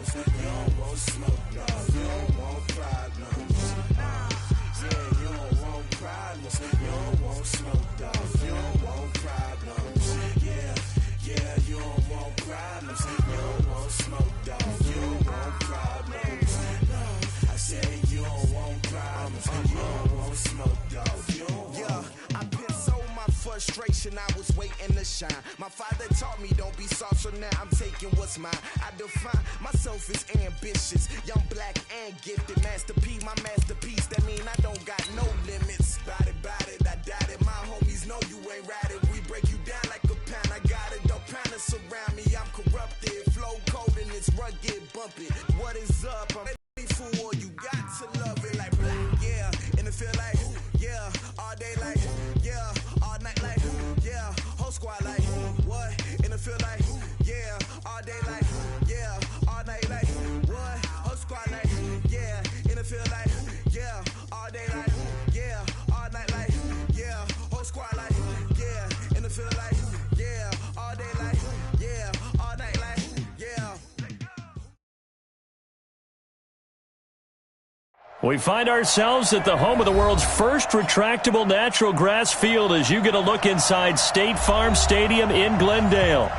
You don't want smoke, dog. You don't want problems. Yeah, you don't want problems. You don't want smoke, dog. You don't want problems. Yeah, you don't want problems. You don't want smoke, dog. You don't want problems. I said you don't want problems. You don't want smoke, dog. You don't want. Yeah, I put so my frustration, I was waiting to shine. My father taught me don't be soft, so now I'm taking what's mine. I define myself as ambitious, young, black, and gifted. Master P, my masterpiece, that mean I don't got no limits. Bout it, I doubt it. My homies know you ain't ratted. We break you down like a pound. I got it, don't pound us around me. I'm corrupted, flow cold and it's rugged, bump it. What is up? I'm ready for war. You got to love it like black, yeah. And it feel like, yeah, all day like, yeah, all night like, yeah, whole squad like, what? And it feel like, yeah, all day like, yeah, all night like, what? Whole squad like, yeah, and it feel like, yeah, all day like, yeah, all night like, yeah, whole squad like, yeah, and it feel like, yeah, all day like, yeah, all night like, yeah. We find ourselves at the home of the world's first retractable natural grass field as you get a look inside State Farm Stadium in Glendale.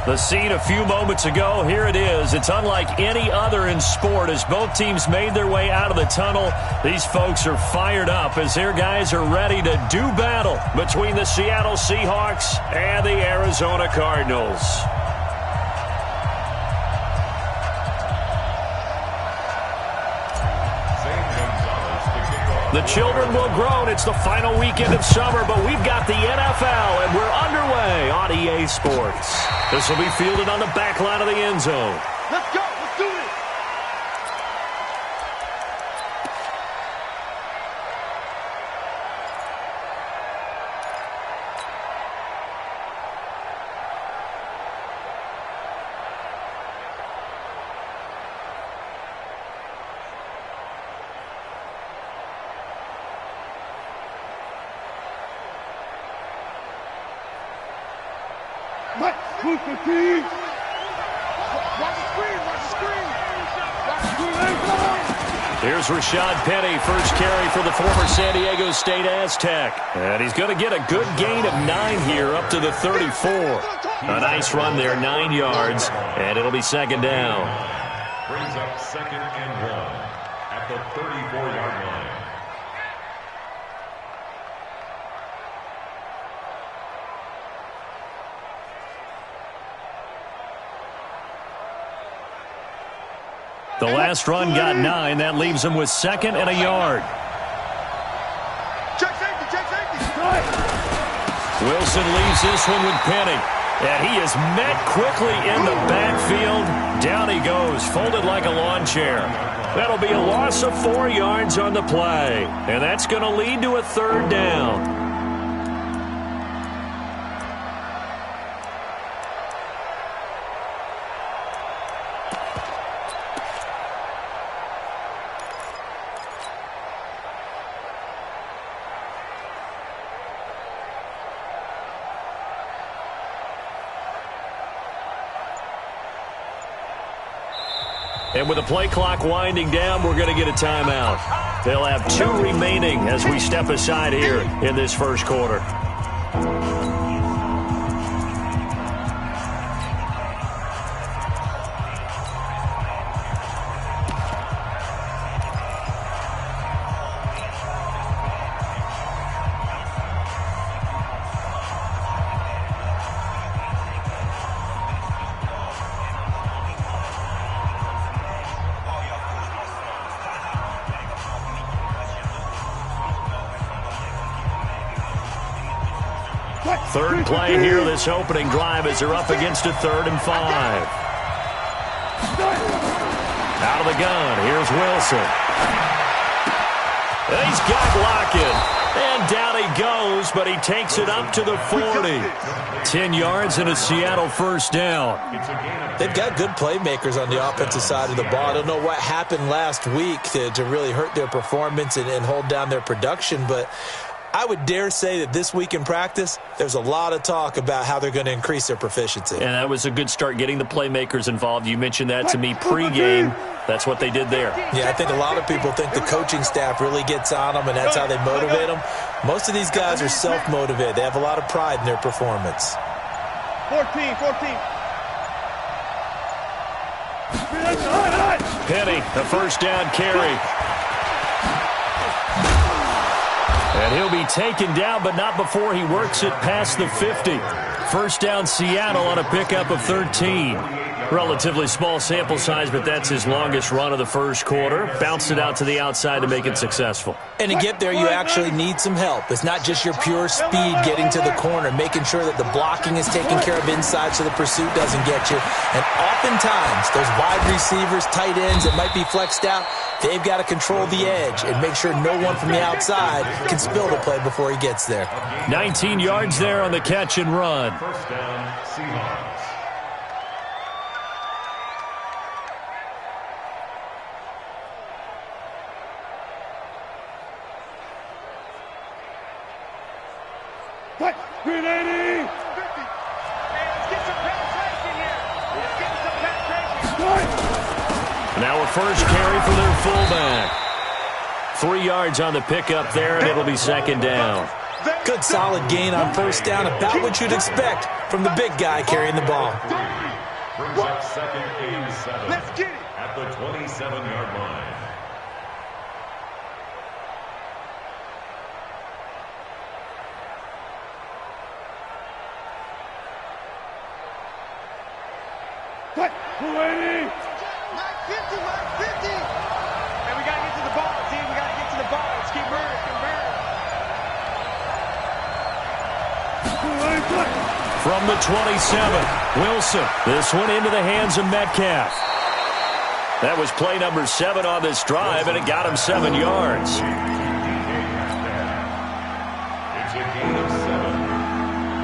The scene a few moments ago, here it is. It's unlike any other in sport as both teams made their way out of the tunnel. These folks are fired up as their guys are ready to do battle between the Seattle Seahawks and the Arizona Cardinals. The children will groan. It's the final weekend of summer, but we've got the NFL, and we're underway on EA Sports. This will be fielded on the back line of the end zone. Let's go. Let's do it. Watch the screen. Watch the screen. Here's Rashad Penny, first carry for the former San Diego State Aztec. And he's going to get a good gain of 9 here up to the 34. A nice run there, 9 yards, and it'll be second down. Brings up 2nd and 1 at the 34-yard line. The last run got 9. That leaves him with 2nd and a yard. Check safety. Wilson leaves this one with Penny. And he is met quickly in the backfield. Down he goes, folded like a lawn chair. That'll be a loss of 4 yards on the play. And that's going to lead to a third down. And with the play clock winding down, we're going to get a timeout. They'll have 2 remaining as we step aside here in this first quarter. Third play here, this opening drive as they're up against a 3rd and 5. Out of the gun, here's Wilson. And he's got Lockett. And down he goes, but he takes it up to the 40. 10 yards and a Seattle first down. They've got good playmakers on the offensive side of the ball. I don't know what happened last week to really hurt their performance and hold down their production, but I would dare say that this week in practice, there's a lot of talk about how they're going to increase their proficiency. And that was a good start getting the playmakers involved. You mentioned that to me pregame. That's what they did there. Yeah, I think a lot of people think the coaching staff really gets on them, and that's how they motivate them. Most of these guys are self-motivated. They have a lot of pride in their performance. 14. Penny, the first down carry. And he'll be taken down, but not before he works it past the 50. First down, Seattle on a pickup of 13. Relatively small sample size, but that's his longest run of the first quarter. Bounced it out to the outside to make it successful. And to get there, you actually need some help. It's not just your pure speed getting to the corner, making sure that the blocking is taken care of inside so the pursuit doesn't get you. And oftentimes, those wide receivers, tight ends that might be flexed out, they've got to control the edge and make sure no one from the outside can spill the play before he gets there. 19 yards there on the catch and run. First down, Seahawks. Green 80. 50. Hey, let's get some penetration here. Let's get some penetration. Now a first carry for their fullback. 3 yards on the pickup there, and it'll be second down. Good solid gain on first down, about what you'd expect from the big guy carrying the ball. Brings up second and 7. Let's get it. At the 27-yard line. What? 280. Mark 50, Mark 50. And we got to get to the ball, team. We got to get to the ball. Let's keep burning. From the 27, Wilson. This one into the hands of Metcalf. That was play number 7 on this drive, and it got him 7 yards. It's a gain of 7.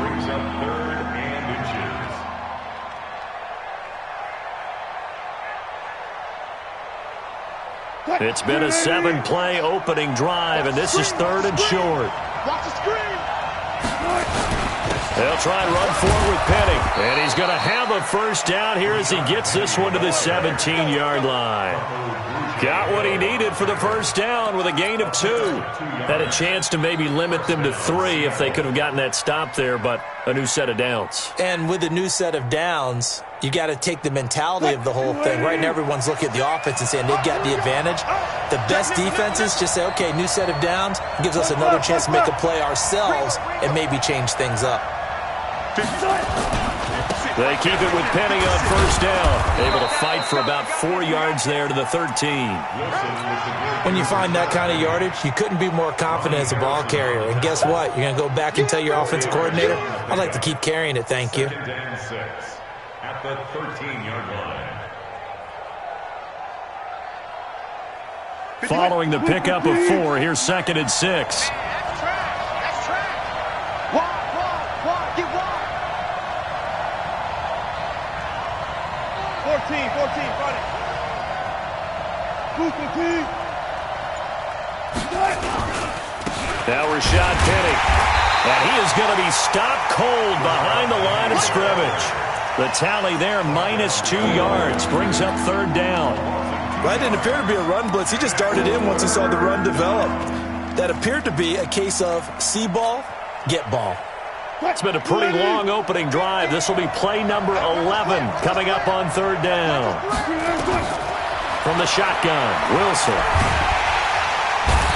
Brings up 3rd and inches. It's been a 7-play opening drive, and this is 3rd and short. Watch the screen. They'll try and run forward with Penny. And he's going to have a first down here as he gets this one to the 17-yard line. Got what he needed for the first down with a gain of 2. Had a chance to maybe limit them to 3 if they could have gotten that stop there, but a new set of downs. And with a new set of downs, you got to take the mentality of the whole thing. Right now, everyone's looking at the offense and saying they've got the advantage. The best defenses just say, okay, new set of downs gives us another chance to make a play ourselves and maybe change things up. They keep it with Penny on first down. Able to fight for about 4 yards there to the 13. When you find that kind of yardage, you couldn't be more confident as a ball carrier. And guess what? You're going to go back and tell your offensive coordinator, I'd like to keep carrying it, thank you. Second and 6 at the 13-yard line. Following the pickup of 4, here's 2nd and 6. That's trash. Wide. Get wide. 14, fight it. Now Rashad Penny. And he is going to be stopped cold behind the line of scrimmage. The tally there, -2 yards. Brings up 3rd down. Well, it didn't appear to be a run blitz. He just darted in once he saw the run develop. That appeared to be a case of see ball, get ball. It's been a pretty long opening drive. This will be play number 11 coming up on 3rd down. From the shotgun, Wilson.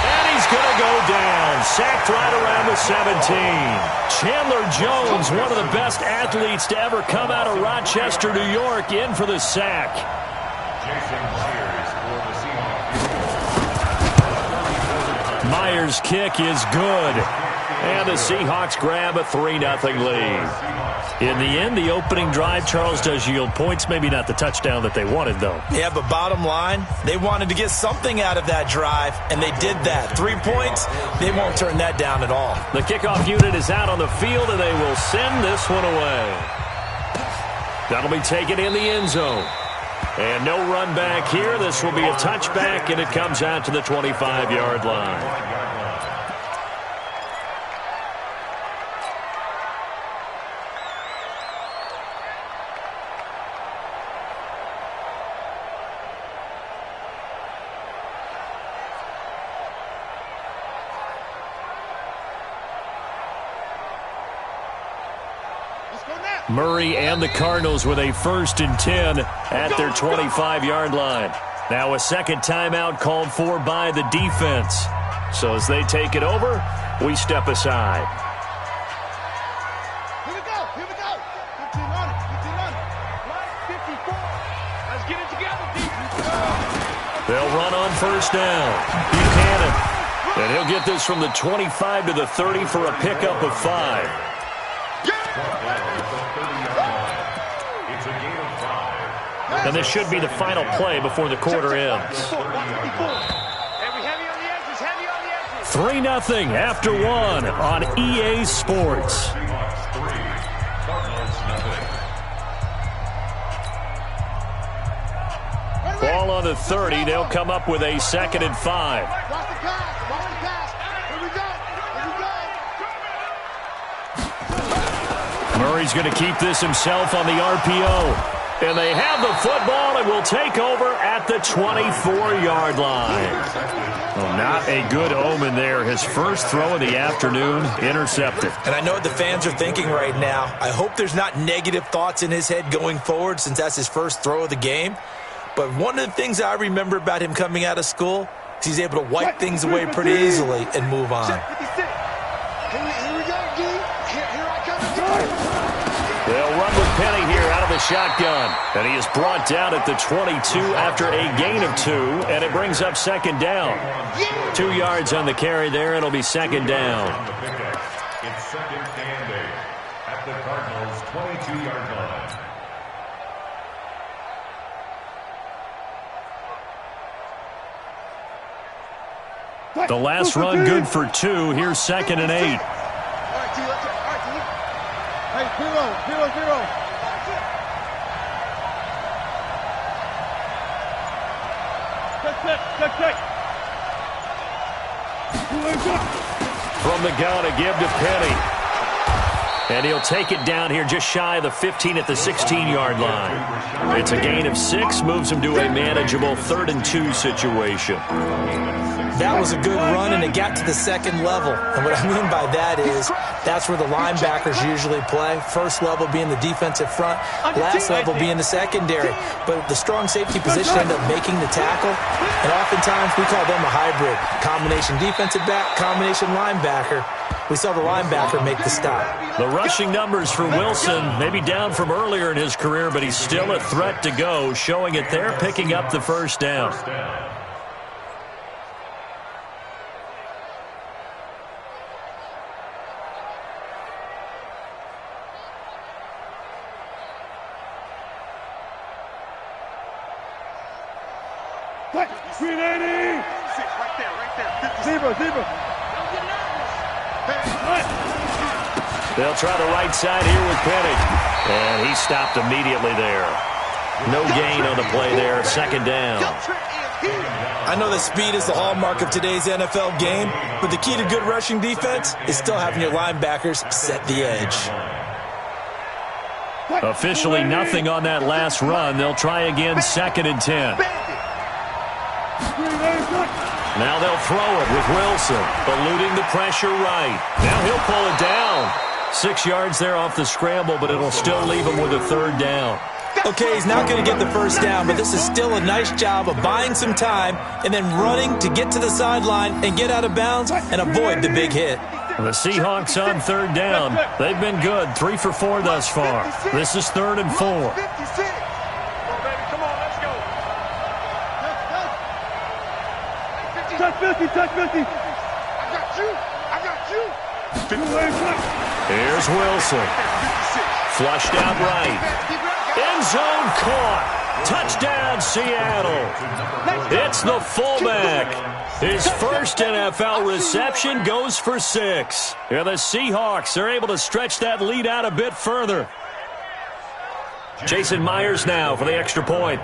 And he's going to go down. Sacked right around the 17. Chandler Jones, one of the best athletes to ever come out of Rochester, New York, in for the sack. Jason Myers for the Seahawks. Myers' kick is good. And the Seahawks grab a 3-0 lead. In the end, the opening drive, Charles, does yield points. Maybe not the touchdown that they wanted, though. Yeah, but bottom line, they wanted to get something out of that drive, and they did that. 3 points, they won't turn that down at all. The kickoff unit is out on the field, and they will send this one away. That'll be taken in the end zone. And no run back here. This will be a touchback, and it comes out to the 25-yard line. Murray and the Cardinals with a 1st and 10 at their 25-yard line. Now a second timeout called for by the defense. So as they take it over, we step aside. Here we go. 15 on it. Line 54. Let's get it together, defense. They'll run on 1st down. Buchanan. And he'll get this from the 25 to the 30 for a pickup of 5. And this should be the final play before the quarter ends. 3-0 after 1 on EA Sports. Ball on the 30. They'll come up with a 2nd and 5. Murray's going to keep this himself on the RPO. And they have the football and will take over at the 24-yard line. Well, not a good omen there. His first throw of the afternoon intercepted. And I know what the fans are thinking right now. I hope there's not negative thoughts in his head going forward since that's his first throw of the game. But one of the things I remember about him coming out of school is he's able to wipe things away pretty easily and move on. Here we go, D. Here I come. They'll run with Penny here out of the shotgun. And he is brought down at the 22 after a gain of 2, and it brings up 2nd down. 2 yards on the carry there, and it'll be 2nd down. It's 2nd and 8 at the Cardinals' 22-yard line. The last run good for 2. Here's 2nd and 8. All right, T, let's go. Hey, 0. Check. From the gun, a give to Penny. And he'll take it down here just shy of the 15 at the 16-yard line. It's a gain of 6, moves him to a manageable 3rd and 2 situation. That was a good run, and it got to the 2nd level. And what I mean by that is that's where the linebackers usually play. First level being the defensive front, last level being the secondary. But the strong safety position ended up making the tackle, and oftentimes we call them a hybrid. Combination defensive back, combination linebacker. We saw the linebacker make the stop. The rushing numbers for Wilson, maybe down from earlier in his career, but he's still a threat to go, showing it there, picking up the 1st down. Green 80. Right there. Zebra. They'll try the right side here with Penny. And he stopped immediately there. No gain on the play there. 2nd down. I know that speed is the hallmark of today's NFL game, but the key to good rushing defense is still having your linebackers set the edge. Officially nothing on that last run. They'll try again, 2nd and 10. Now they'll throw it with Wilson, eluding the pressure right. Now he'll pull it down. 6 yards there off the scramble, but it'll still leave him with a 3rd down. Okay, he's not going to get the 1st down, but this is still a nice job of buying some time and then running to get to the sideline and get out of bounds and avoid the big hit. The Seahawks on 3rd down. They've been good, 3 for 4 thus far. This is 3rd and 4. Touch 50. I got you. Here's Wilson. Flushed out right. End zone caught. Touchdown, Seattle. It's the fullback. His first NFL reception goes for 6. And the Seahawks are able to stretch that lead out a bit further. Jason Myers now for the extra point.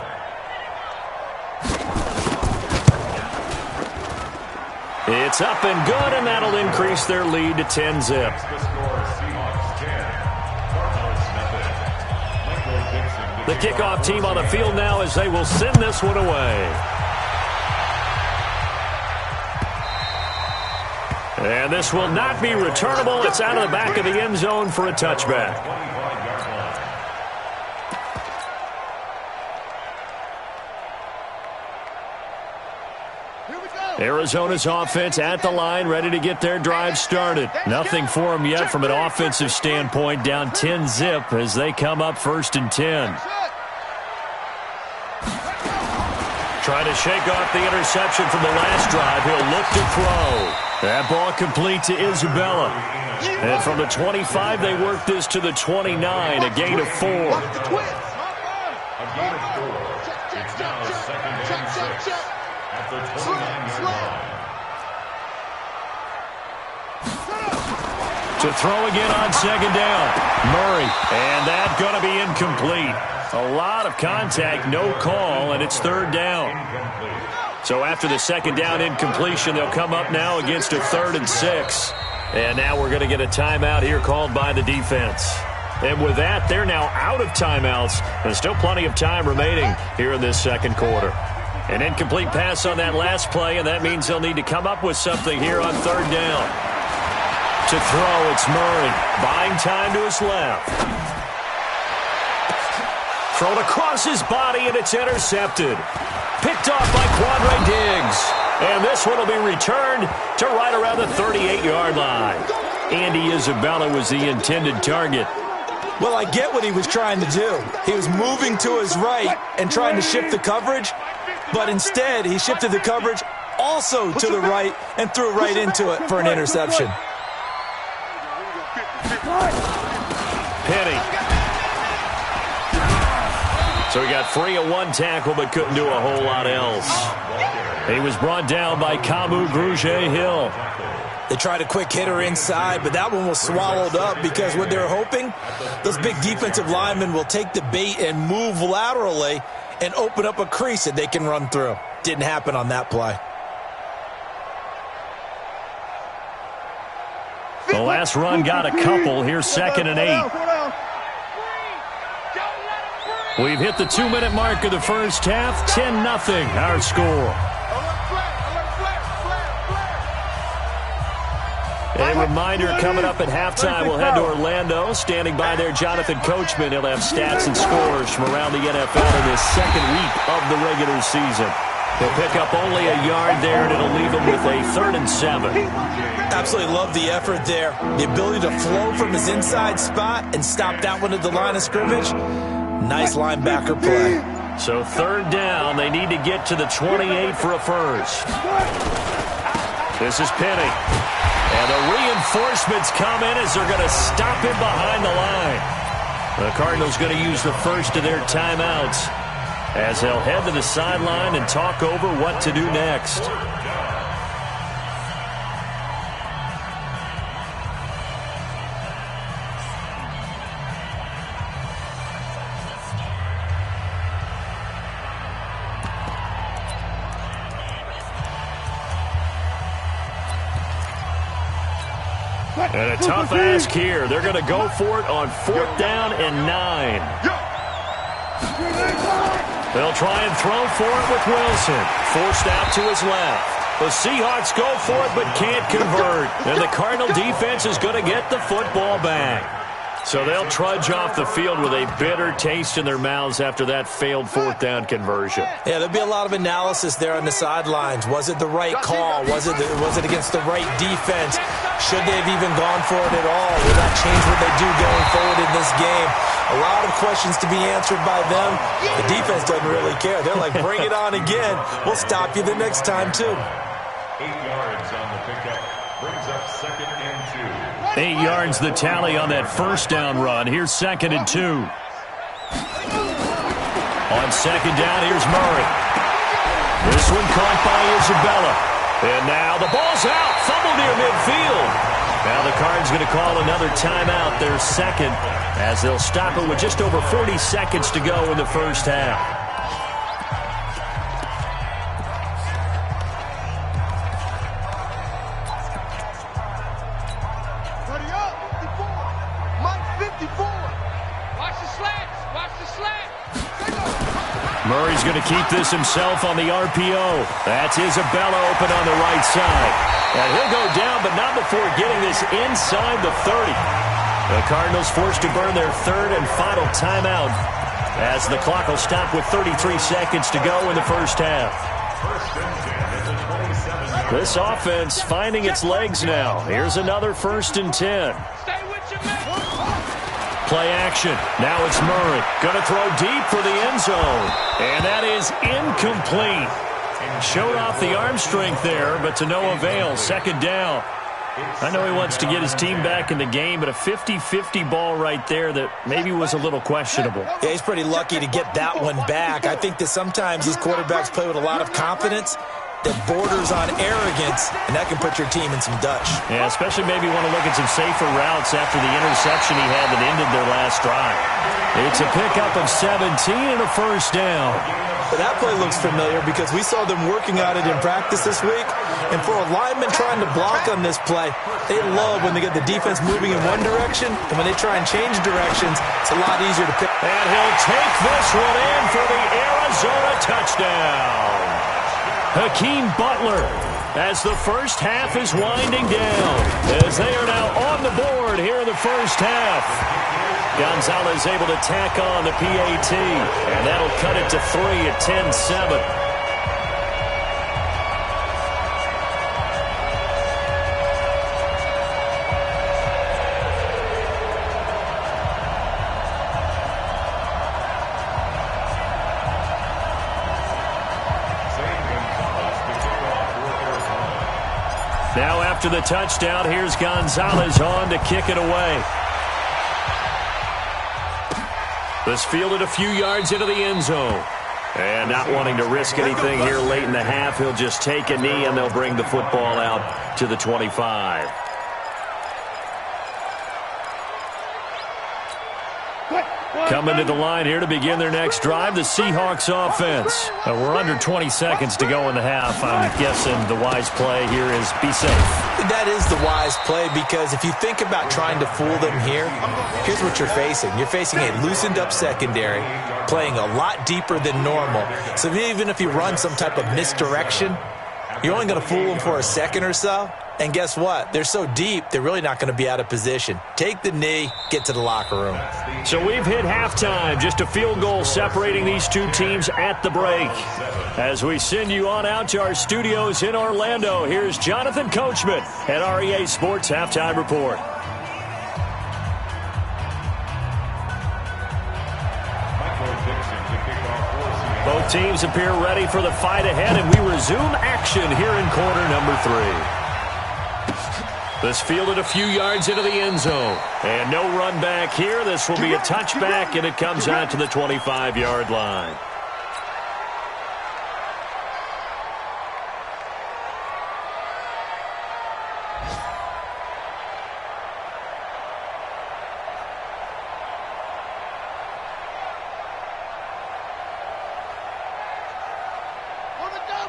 It's up and good, and that'll increase their lead to 10-zip. The kickoff team on the field now as they will send this one away. And this will not be returnable. It's out of the back of the end zone for a touchback. Arizona's offense at the line, ready to get their drive started. Nothing for them yet from an offensive standpoint, down 10-zip as they come up 1st and 10. Trying to shake off the interception from the last drive. He'll look to throw. That ball complete to Isabella. And from the 25, they work this to the 29, a gain of 4. A gain of 4. It's now 2nd and 6 at the 29-yard line. To throw again on 2nd down. Murray. And that's going to be incomplete. A lot of contact, no call, and it's 3rd down. So after the 2nd down incompletion, they'll come up now against a 3rd and 6. And now we're going to get a timeout here called by the defense. And with that, they're now out of timeouts. There's still plenty of time remaining here in this 2nd quarter. An incomplete pass on that last play, and that means they'll need to come up with something here on 3rd down. To throw, it's Murray. Buying time to his left. Thrown across his body, and it's intercepted. Picked off by Quandre Diggs. And this one will be returned to right around the 38-yard line. Andy Isabella was the intended target. Well, I get what he was trying to do. He was moving to his right and trying to shift the coverage, but instead he shifted the coverage also to the right and threw right into it for an interception. Penny. So he got free of one tackle but couldn't do a whole lot else. He was brought down by Kamu Grugier-Hill. They tried a quick hitter inside, but that one was swallowed up because what they're hoping, those big defensive linemen will take the bait and move laterally and open up a crease that they can run through. Didn't happen on that play. The last run got a couple. Here's 2nd and 8. We've hit the 2-minute mark of the first half. 10-0 our score. A reminder coming up at halftime, we'll head to Orlando. Standing by there, Jonathan Coachman. He'll have stats and scores from around the NFL in this 2nd week of the regular season. He'll pick up only a yard there, and it'll leave him with a 3rd and 7. Absolutely love the effort there. The ability to flow from his inside spot and stop that one at the line of scrimmage. Nice linebacker play. So 3rd down, they need to get to the 28 for a first. This is Penny. And the reinforcements come in as they're going to stop him behind the line. The Cardinals going to use the first of their timeouts as they'll head to the sideline and talk over what to do next. And a tough ask here. They're going to go for it on 4th down and 9. They'll try and throw for it with Wilson. Forced out to his left. The Seahawks go for it but can't convert. And the Cardinal defense is going to get the football back. So they'll trudge off the field with a bitter taste in their mouths after that failed 4th down conversion. Yeah, there'll be a lot of analysis there on the sidelines. Was it the right call? Was it against the right defense? Should they have even gone for it at all? Will that change what they do going forward in this game? A lot of questions to be answered by them. The defense doesn't really care. They're like, bring it on again. We'll stop you the next time, too. 8 yards on the pickup. Brings up 2nd and 2. 8 yards the tally on that first down run. Here's 2nd and 2. On 2nd down, here's Murray. This one caught by Isabella. And now the ball's out. Fumble near midfield. Now the Cards going to call another timeout, their 2nd, as they'll stop it with just over 40 seconds to go in the first half. Murray's going to keep this himself on the RPO. That's Isabella open on the right side. And he'll go down, but not before getting this inside the 30. The Cardinals forced to burn their 3rd and final timeout as the clock will stop with 33 seconds to go in the first half. First and 10 at the 28. This offense finding its legs now. Here's another 1st and 10. Play action. Now it's Murray. Going to throw deep for the end zone. And that is incomplete. Showed off the arm strength there, but to no avail. 2nd down. I know he wants to get his team back in the game, but a 50-50 ball right there that maybe was a little questionable. Yeah, he's pretty lucky to get that one back. I think that sometimes these quarterbacks play with a lot of confidence that borders on arrogance, and that can put your team in some Dutch. Yeah, especially maybe want to look at some safer routes after the interception he had that ended their last drive. It's a pickup of 17 and a 1st down. But that play looks familiar because we saw them working on it in practice this week. And for a lineman trying to block on this play, they love when they get the defense moving in one direction, and when they try and change directions, it's a lot easier to pick. And he'll take this one in for the Arizona touchdown. Hakeem Butler, as the first half is winding down, as they are now on the board here in the first half. Gonzalez able to tack on the PAT, and that'll cut it to 3 at 10-7. Now after the touchdown, here's Gonzalez on to kick it away. This fielded a few yards into the end zone. And not wanting to risk anything here late in the half, he'll just take a knee and they'll bring the football out to the 25. Coming to the line here to begin their next drive, the Seahawks offense. We're under 20 seconds to go in the half. I'm guessing the wise play here is be safe. That is the wise play because if you think about trying to fool them here, here's what you're facing. You're facing a loosened up secondary, playing a lot deeper than normal. So even if you run some type of misdirection, you're only going to fool them for a second or so. And guess what? They're so deep, they're really not going to be out of position. Take the knee, get to the locker room. So we've hit halftime. Just a field goal separating these two teams at the break. As we send you on out to our studios in Orlando, here's Jonathan Coachman at REA Sports Halftime Report. Both teams appear ready for the fight ahead, and we resume action here in quarter number 3. This fielded a few yards into the end zone. And no run back here. This will be a touchback, and it comes out to the 25-yard line.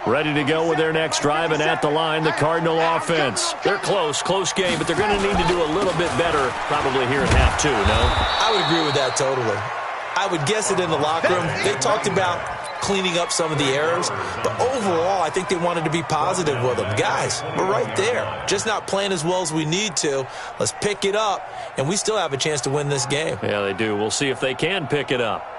Ready to go with their next drive, and at the line, the Cardinal offense. They're close game, but they're going to need to do a little bit better probably here in half 2, no? I would agree with that totally. I would guess it in the locker room. They talked about cleaning up some of the errors, but overall, I think they wanted to be positive with them. Guys, we're right there. Just not playing as well as we need to. Let's pick it up, and we still have a chance to win this game. Yeah, they do. We'll see if they can pick it up.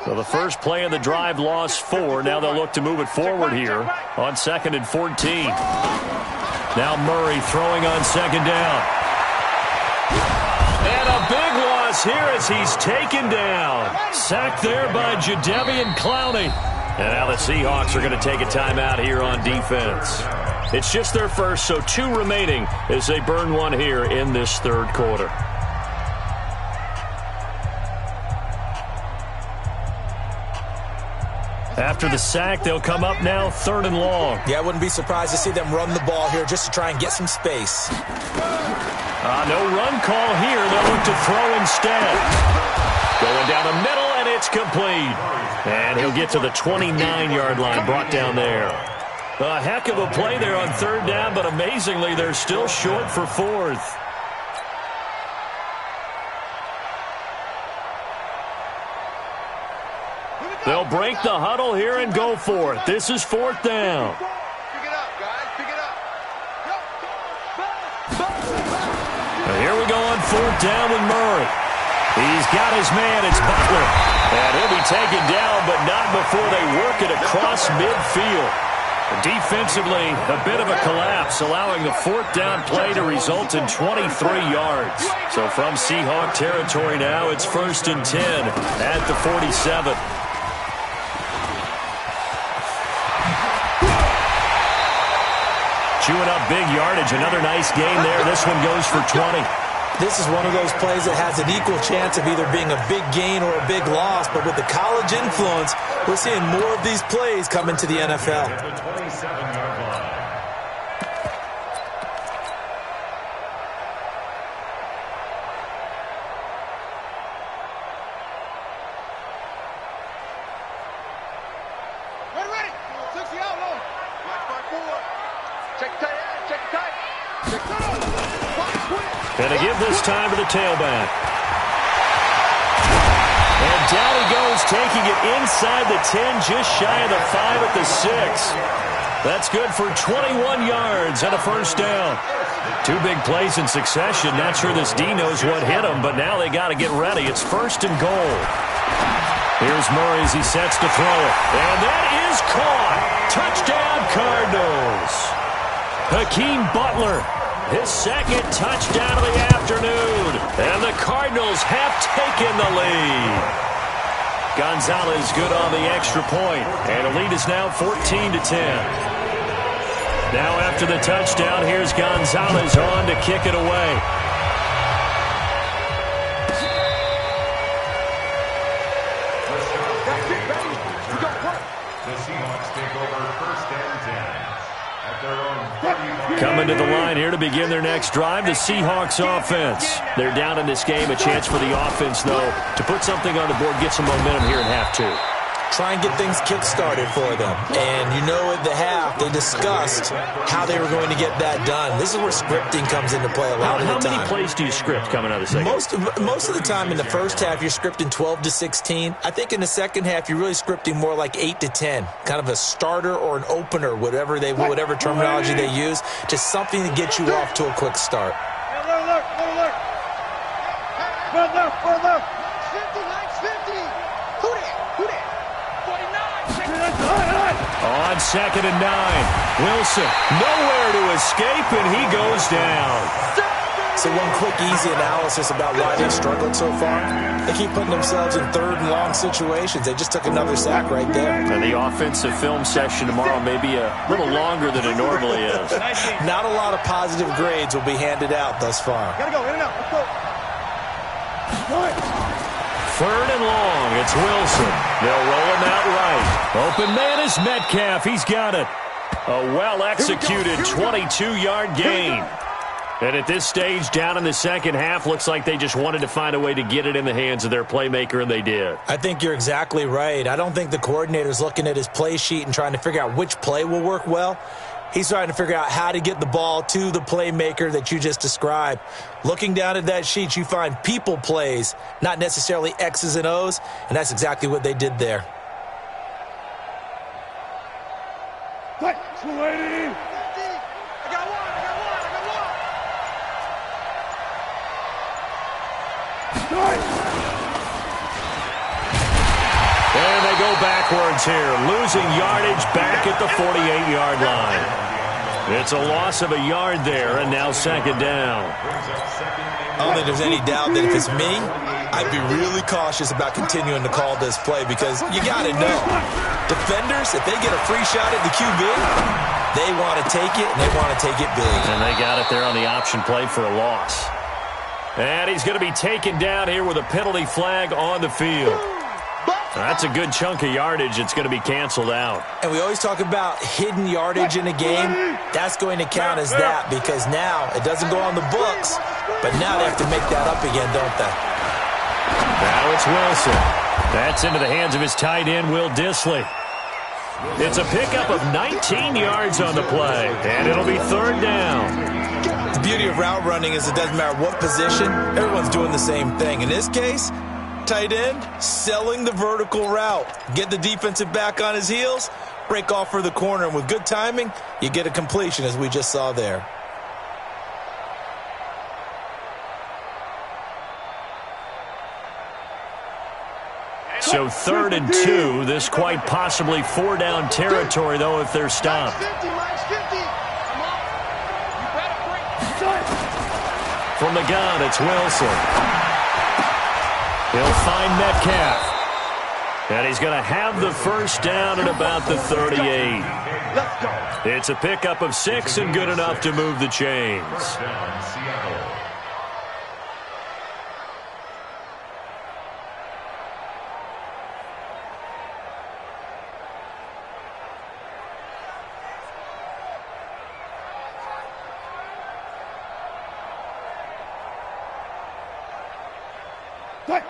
So the first play of the drive lost 4. Now they'll look to move it forward here on 2nd and 14. Now Murray throwing on 2nd down. And a big loss here as he's taken down. Sacked there by Jadeveon Clowney. And now the Seahawks are going to take a timeout here on defense. It's just their first, so 2 remaining as they burn one here in this third quarter. After the sack, they'll come up now 3rd and long. Yeah, I wouldn't be surprised to see them run the ball here just to try and get some space. No run call here. They'll look to throw instead. Going down the middle, and it's complete. And he'll get to the 29-yard line, brought down there. A heck of a play there on 3rd down, but amazingly, they're still short for 4th. They'll break the huddle here and go for it. This is 4th down. Pick it up, guys. Pick it up. Now here we go on 4th down with Murray. He's got his man. It's Butler. And he'll be taken down, but not before they work it across midfield. Defensively, a bit of a collapse, allowing the fourth down play to result in 23 yards. So from Seahawk territory now, it's 1st and 10 at the 47. Chewing up big yardage. Another nice gain there. This one goes for 20. This is one of those plays that has an equal chance of either being a big gain or a big loss, but with the college influence, we're seeing more of these plays come into the NFL. At the 27-yard line. Ready. 60 out low. Black 5-4. Check tight end. Check tight. Check tight. And to give this time to the tailback. And down he goes, taking it inside the 10, just shy of the 5 at the 6. That's good for 21 yards and a first down. Two big plays in succession. Not sure this D knows what hit him, but now they got to get ready. It's 1st and goal. Here's Murray as he sets to throw it. And that is caught. Touchdown, Cardinals. Hakeem Butler. His second touchdown of the afternoon. And the Cardinals have taken the lead. Gonzalez good on the extra point. And the lead is now 14-10. Now after the touchdown, here's Gonzalez on to kick it away. The Seahawks take over 1st and 10. At their own 30. Coming to the line here to begin their next drive, the Seahawks offense. They're down in this game. A chance for the offense, though, to put something on the board, get some momentum here in half two. Try and get things kick-started for them. And you know at the half, they discussed how they were going to get that done. This is where scripting comes into play a lot of the time. How many plays do you script coming out of the second? Most of the time in the first half, you're scripting 12 to 16. I think in the second half, you're really scripting more like 8 to 10. Kind of a starter or an opener, whatever terminology they use. Just something to get you off to a quick start. Look. Run left. 50. Who there? 49. On 2nd and 9. Wilson nowhere to escape, and he goes down. So one quick, easy analysis about why they've struggled so far. They keep putting themselves in 3rd and long situations. They just took another sack right there. And the offensive film session tomorrow may be a little longer than it normally is. Not a lot of positive grades will be handed out thus far. Gotta go, in and out. Let's go. 3rd and long. It's Wilson. They'll roll him out right. Open man is Metcalf. He's got it. A well-executed 22-yard gain. And at this stage, down in the second half, looks like they just wanted to find a way to get it in the hands of their playmaker, and they did. I think you're exactly right. I don't think the coordinator's looking at his play sheet and trying to figure out which play will work well. He's trying to figure out how to get the ball to the playmaker that you just described. Looking down at that sheet, you find people plays, not necessarily X's and O's, and that's exactly what they did there. What? 280. I got one. And they go backwards here, losing yardage back at the 48-yard line. It's a loss of a yard there, and now 2nd down. I don't think there's any doubt that if it's me, I'd be really cautious about continuing to call this play because you got to know, defenders, if they get a free shot at the QB, they want to take it, and they want to take it big. And they got it there on the option play for a loss. And he's going to be taken down here with a penalty flag on the field. That's a good chunk of yardage. It's going to be canceled out. And we always talk about hidden yardage in a game. That's going to count as that because now it doesn't go on the books, but now they have to make that up again, don't they? Now it's Wilson. That's into the hands of his tight end, Will Dissly. It's a pickup of 19 yards on the play, and it'll be 3rd down. The beauty of route running is it doesn't matter what position, everyone's doing the same thing. In this case, tight end selling the vertical route. Get the defensive back on his heels, break off for the corner, and with good timing, you get a completion as we just saw there. So 3rd and 2. This quite possibly 4-down territory, though, if they're stopped. From the gun, it's Wilson. He'll find Metcalf. And he's going to have the first down at about the 38. It's a pickup of 6 and good enough to move the chains.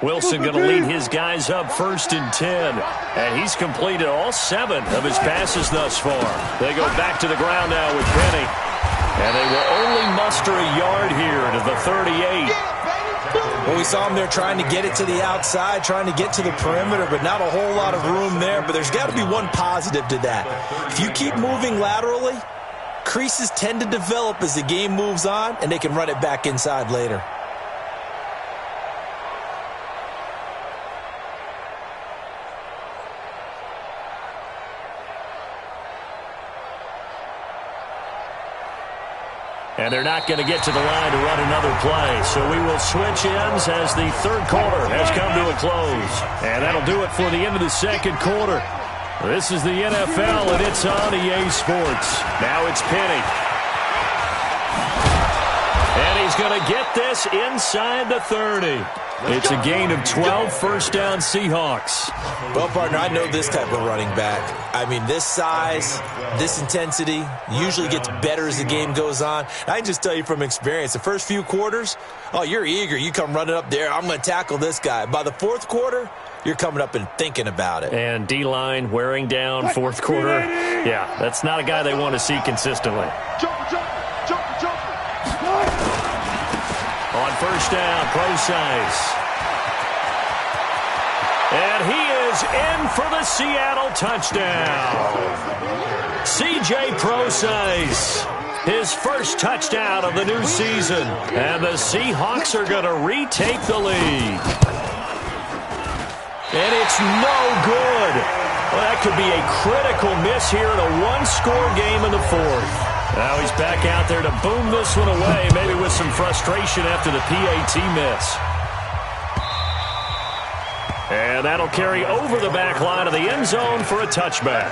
Wilson going to lead his guys up 1st and 10. And he's completed all 7 of his passes thus far. They go back to the ground now with Penny. And they will only muster a yard here to the 38. Well, we saw him there trying to get it to the outside, trying to get to the perimeter, but not a whole lot of room there. But there's got to be one positive to that. If you keep moving laterally, creases tend to develop as the game moves on, and they can run it back inside later. And they're not going to get to the line to run another play. So we will switch ends as the 3rd quarter has come to a close. And that'll do it for the end of the 2nd quarter. This is the NFL, and it's on EA Sports. Now it's Penny. And he's going to get this inside the 30. It's a gain of 12, 1st down Seahawks. Well, partner, I know this type of running back. I mean, this size, this intensity usually gets better as the game goes on. I can just tell you from experience, the first few quarters, oh, you're eager. You come running up there, I'm going to tackle this guy. By the 4th quarter, you're coming up and thinking about it. And D-line wearing down 4th quarter. Yeah, that's not a guy they want to see consistently. On 1st down, Procise. And he is in for the Seattle touchdown. C.J. Procise, his first touchdown of the new season. And the Seahawks are going to retake the lead. And it's no good. Well, that could be a critical miss here in a 1-score game in the 4th. Now he's back out there to boom this one away, maybe with some frustration after the PAT miss. And that'll carry over the back line of the end zone for a touchback.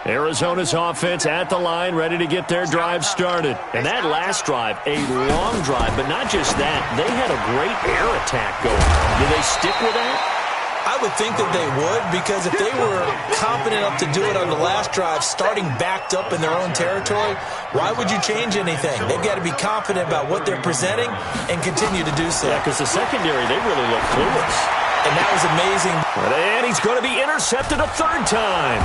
Arizona's offense at the line, ready to get their drive started. And that last drive, a long drive, but not just that. They had a great air attack going. Do they stick with that? I would think that they would, because if they were confident enough to do it on the last drive, starting backed up in their own territory, why would you change anything? They've got to be confident about what they're presenting and continue to do so. Yeah, because the secondary, they really look clueless. And that was amazing. And he's going to be intercepted a 3rd time.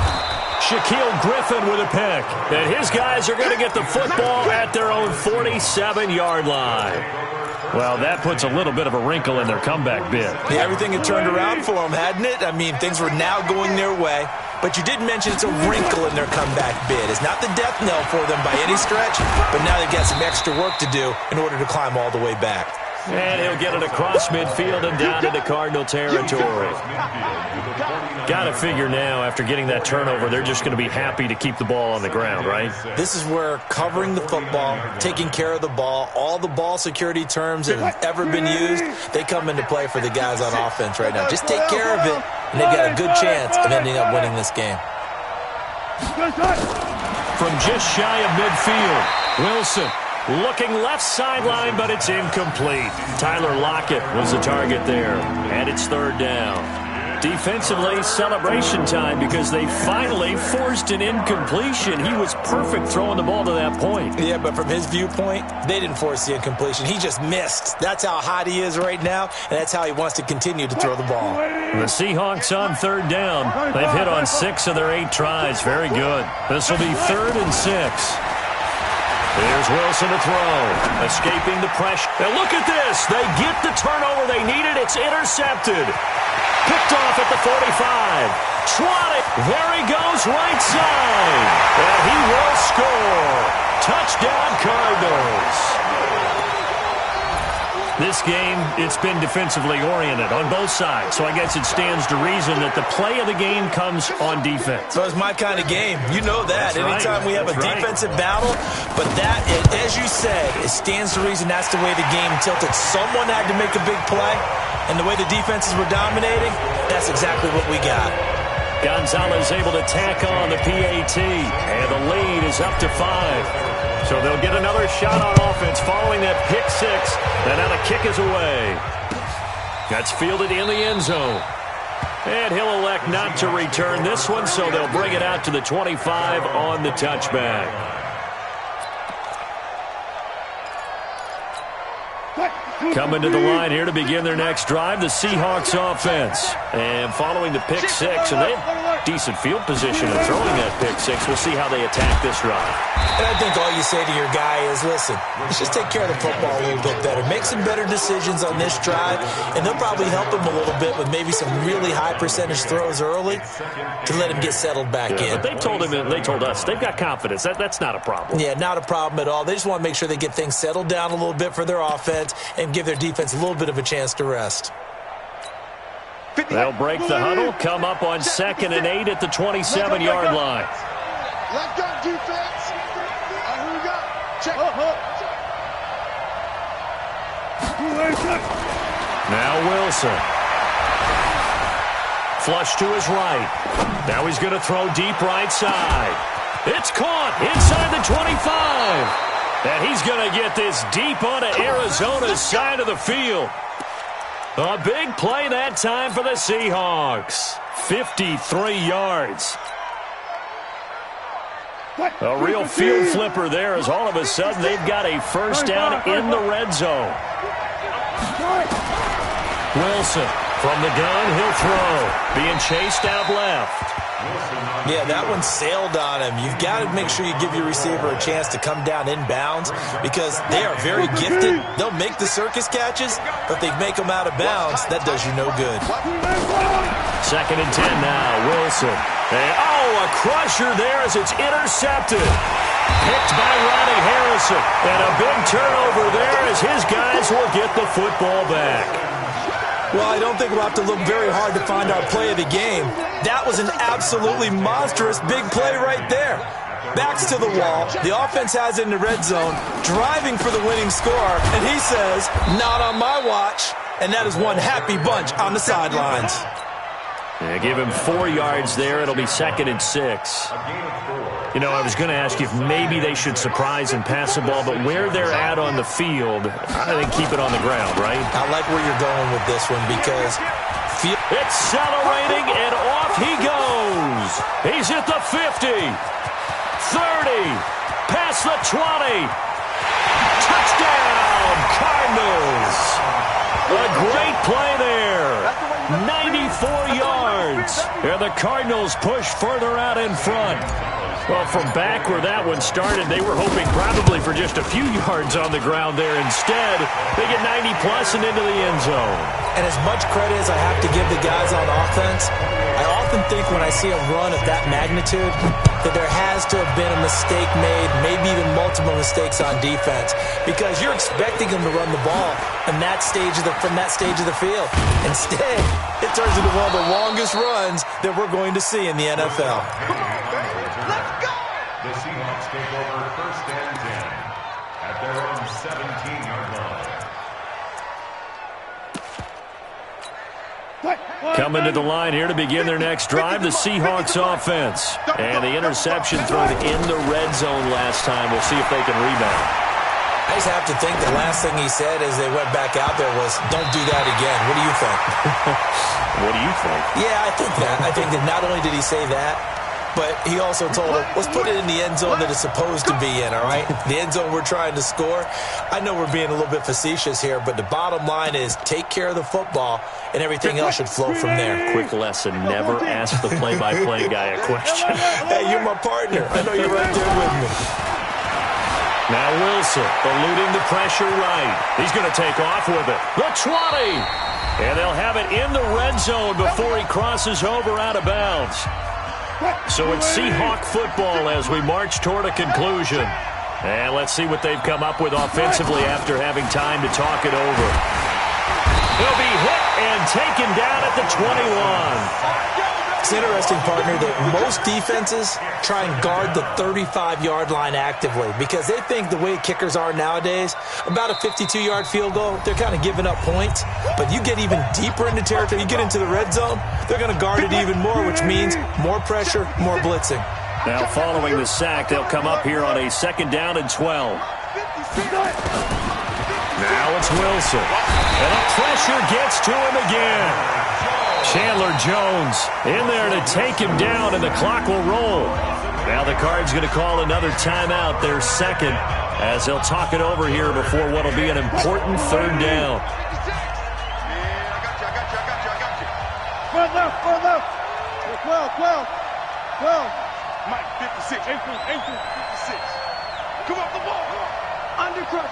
Shaquille Griffin with a pick. And his guys are going to get the football at their own 47-yard line. Well, that puts a little bit of a wrinkle in their comeback bid. Yeah, everything had turned around for them, hadn't it? I mean, things were now going their way. But you did mention it's a wrinkle in their comeback bid. It's not the death knell for them by any stretch, but now they've got some extra work to do in order to climb all the way back. And he'll get it across midfield and down into Cardinal territory. Got to figure now, after getting that turnover, they're just going to be happy to keep the ball on the ground, right? This is where covering the football, taking care of the ball, all the ball security terms that have ever been used, they come into play for the guys on offense right now. Just take care of it, and they've got a good chance of ending up winning this game. From just shy of midfield, Wilson looking left sideline, but it's incomplete. Tyler Lockett was the target there, and it's 3rd down. Defensively, celebration time because they finally forced an incompletion. He was perfect throwing the ball to that point. Yeah, but from his viewpoint, they didn't force the incompletion. He just missed. That's how hot he is right now, and that's how he wants to continue to throw the ball. The Seahawks on 3rd down. They've hit on 6 of their 8 tries. Very good. This will be 3rd and 6. Here's Wilson to throw. Escaping the pressure. Now look at this. They get the turnover they needed. It's intercepted. Picked off at the 45. Trotting. There he goes right side. And he will score. Touchdown Cardinals. This game, it's been defensively oriented on both sides, so I guess it stands to reason that the play of the game comes on defense. So it's my kind of game. You know that. That's Anytime right. we have a defensive battle, but that, as you said, it stands to reason that's the way the game tilted. Someone had to make a big play, and the way the defenses were dominating, that's exactly what we got. Gonzalez able to tack on the PAT, and the lead is up to 5. So they'll get another shot on offense following that pick six. And now the kick is away. That's fielded in the end zone. And he'll elect not to return this one, so they'll bring it out to the 25 on the touchback. Coming to the line here to begin their next drive, the Seahawks offense. And following the pick six, and they have decent field position in throwing that pick six. We'll see how they attack this drive. And I think all you say to your guy is, listen, let's just take care of the football a little bit better. Make some better decisions on this drive, and they'll probably help him a little bit with maybe some really high percentage throws early to let him get settled back in. But they told him, and they told us, they've got confidence. That's not a problem. Yeah, not a problem at all. They just want to make sure they get things settled down a little bit for their offense and give their defense a little bit of a chance to rest. They'll break the huddle, come up on 2nd and 8 at the 27-yard line. Left guard defense. Who we got? Check. Now Wilson. Flush to his right. Now he's going to throw deep right side. It's caught inside the 25. And he's going to get this deep onto Arizona's side of the field. A big play that time for the Seahawks. 53 yards. A real field flipper there as all of a sudden they've got a first down in the red zone. Wilson from the gun, he'll throw. Being chased out left. Yeah, that one sailed on him. You've got to make sure you give your receiver a chance to come down inbounds because they are very gifted. They'll make the circus catches, but they make them out of bounds. That does you no good. 2nd and 10 now. Wilson. And, a crusher there as it's intercepted. Picked by Ronnie Harrison. And a big turnover there as his guys will get the football back. Well, I don't think we'll have to look very hard to find our play of the game. That was an absolutely monstrous big play right there. Backs to the wall. The offense has it in the red zone, driving for the winning score. And he says, not on my watch. And that is one happy bunch on the sidelines. Yeah, give him 4 yards there. It'll be 2nd and 6. You know, I was going to ask you if maybe they should surprise and pass the ball, but where they're at on the field, I think keep it on the ground, right? I like where you're going with this one because accelerating, and off he goes. He's at the 50, 30, past the 20. Touchdown, Cardinals. A great play there. 94 yards. And the Cardinals push further out in front. Well, from back where that one started, they were hoping probably for just a few yards on the ground there. Instead, they get 90-plus and into the end zone. And as much credit as I have to give the guys on offense, I often think when I see a run of that magnitude that there has to have been a mistake made, maybe even multiple mistakes on defense, because you're expecting them to run the ball from that stage of the field. Instead, it turns into one of the longest runs that we're going to see in the NFL. The Seahawks take over 1st and 10 at their own 17-yard line. Coming to the line here to begin their next drive, the Seahawks offense. And the interception thrown in the red zone last time. We'll see if they can rebound. I just have to think the last thing he said as they went back out there was, don't do that again. What do you think? What do you think? Yeah, I think that. I think that not only did he say that, but he also told him, let's put it in the end zone that it's supposed to be in, all right? The end zone we're trying to score. I know we're being a little bit facetious here, but the bottom line is take care of the football, and everything else should flow from there. Quick lesson, never ask the play-by-play guy a question. Hey, you're my partner. I know you're right there with me. Now Wilson eluding the pressure right. He's going to take off with it. The 20! And they'll have it in the red zone before he crosses over out of bounds. So it's Seahawk football as we march toward a conclusion. And let's see what they've come up with offensively after having time to talk it over. He'll be hit and taken down at the 21. It's interesting, partner, that most defenses try and guard the 35-yard line actively because they think the way kickers are nowadays, about a 52-yard field goal, they're kind of giving up points. But you get even deeper into territory, you get into the red zone, they're going to guard it even more, which means more pressure, more blitzing. Now following the sack, they'll come up here on a 2nd down and 12. Now it's Wilson. And the pressure gets to him again. Chandler Jones in there to take him down, and the clock will roll. Now the Cards going to call another timeout, their 2nd, as they'll talk it over here before what will be an important 3rd down. Far left. 12. Mike, 56. 18, 56. Come off the ball. Undercrush.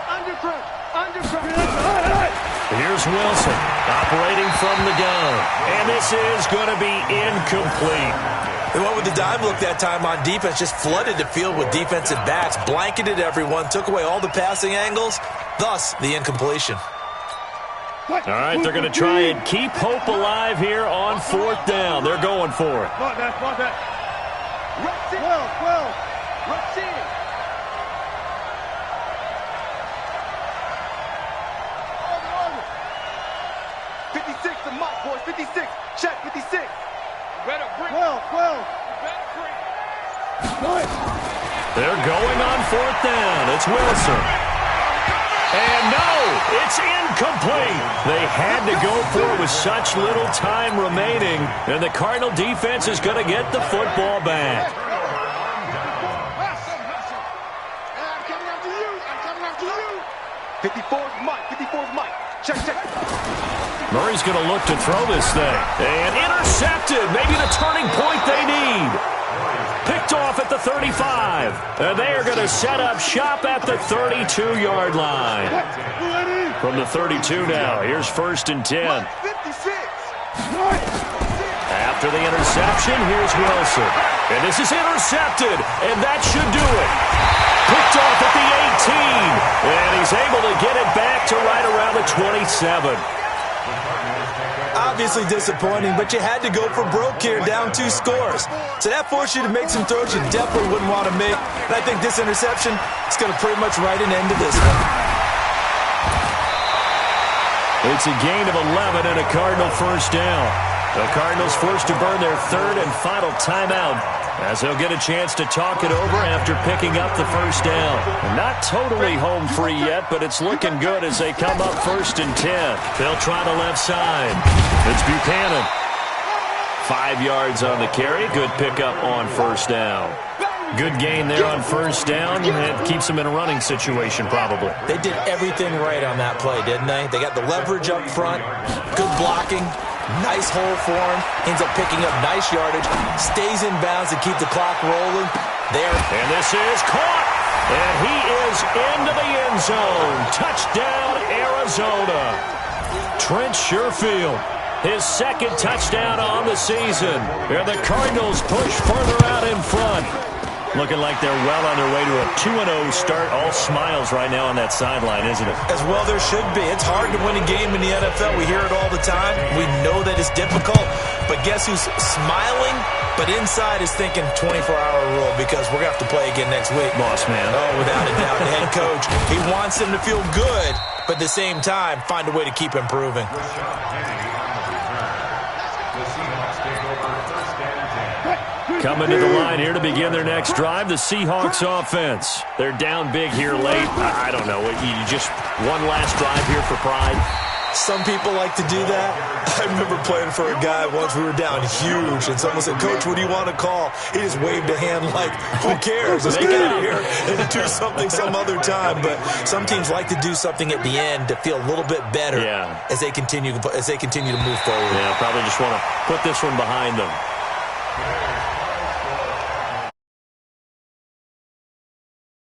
Here's Wilson operating from the gun, and this is going to be incomplete. They went with the dime look that time on defense, just flooded the field with defensive backs, blanketed everyone, took away all the passing angles, thus the incompletion. All right, they're going to try and keep hope alive here on 4th down. They're going for it. Spot that. 12. Rush in. Boys, 56. Check, 56. Better bring. 12. They're going on 4th down. It's Wilson. And no, it's incomplete. They had to go for it with such little time remaining, and the Cardinal defense is going to get the football back. I'm coming after you. 54's Mike. Check. Murray's going to look to throw this thing. And intercepted. Maybe the turning point they need. Picked off at the 35. And they are going to set up shop at the 32-yard line. From the 32 now, here's 1st and 10. 56. After the interception, here's Wilson. And this is intercepted. And that should do it. Picked off at the 18. And he's able to get it back to right around the 27. Obviously disappointing, but you had to go for broke here, down 2 scores. So that forced you to make some throws you definitely wouldn't want to make. And I think this interception is going to pretty much write an end to this one. It's a gain of 11 and a Cardinal 1st down. The Cardinals forced to burn their 3rd and final timeout as they'll get a chance to talk it over after picking up the 1st down. Not totally home free yet, but it's looking good as they come up 1st and 10. They'll try the left side. It's Buchanan. 5 yards on the carry. Good pickup on 1st down. Good gain there on 1st down. It keeps them in a running situation probably. They did everything right on that play, didn't they? They got the leverage up front, good blocking, nice hole for him, ends up picking up nice yardage, stays in bounds to keep the clock rolling. There. And this is caught. And he is into the end zone. Touchdown, Arizona. Trent Sherfield, his 2nd touchdown on the season. And the Cardinals push further out in front. Looking like they're well on their way to a 2-0 start. All smiles right now on that sideline, isn't it? As well there should be. It's hard to win a game in the NFL. We hear it all the time. We know that it's difficult. But guess who's smiling? But inside is thinking 24-hour rule because we're going to have to play again next week. Boss man. Oh, without a doubt. The head coach, he wants them to feel good, but at the same time, find a way to keep improving. Coming to the line here to begin their next drive, the Seahawks offense. They're down big here late. I don't know. You just one last drive here for pride. Some people like to do that. I remember playing for a guy once. We were down huge, and someone said, "Coach, what do you want to call?" He just waved a hand like, "Who cares? Let's get out of here and do something some other time." But some teams like to do something at the end to feel a little bit better as they continue to move forward. Yeah, probably just want to put this one behind them.